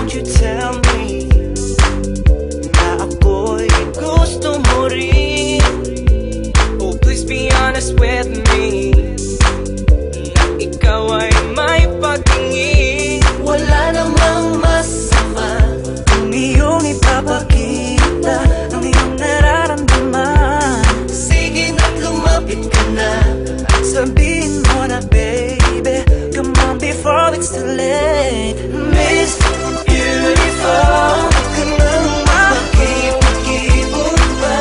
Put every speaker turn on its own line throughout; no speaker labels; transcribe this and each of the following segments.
Won't you tell me na ako'y gusto mo rin? Oh, please be honest with me na ikaw ay may pagtingin. Wala namang masama kung iyong ipapakita ang iyong nararamdaman. Sige na't lumapit ka na at sabihin mo na, baby, come on before it's too late. Miss Beautiful, ka nang makipag-ibon ba?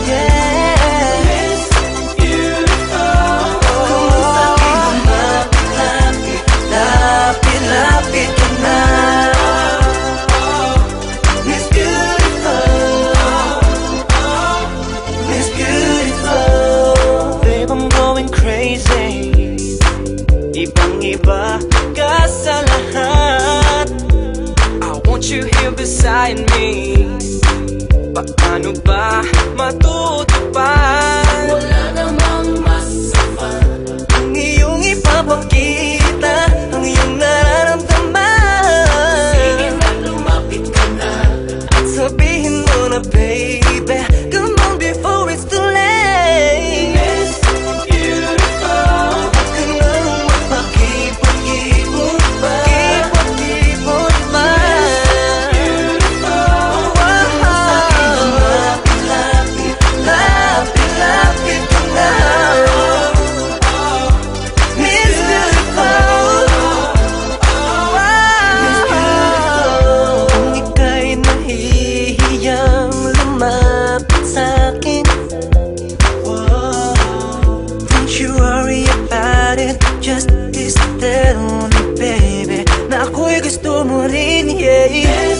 Yeah, Miss Beautiful, kung sa'kin lumapit-lapit, lapit-lapit ka na. Miss Beautiful, Miss Beautiful. Babe, I'm going crazy, ibang-iba ka sa lahat. I want you here beside me. Paano ba matutupad? Wala namang masama ang iyong ipapakita ang iyong nararamdaman. Sige na, lumapit ka na at sabihin mo na, baby, come on before it's too late. Miss Beautiful, ka nang makipag-ibon ba? Ipag-ibon ba? Lapit-lapit ka na. Miss Beautiful, Miss Beautiful, kung ika'y nahihiyang lumapit sa'kin, don't you worry about it. Just tell me, baby, na ako'y gusto mo rin, yeah.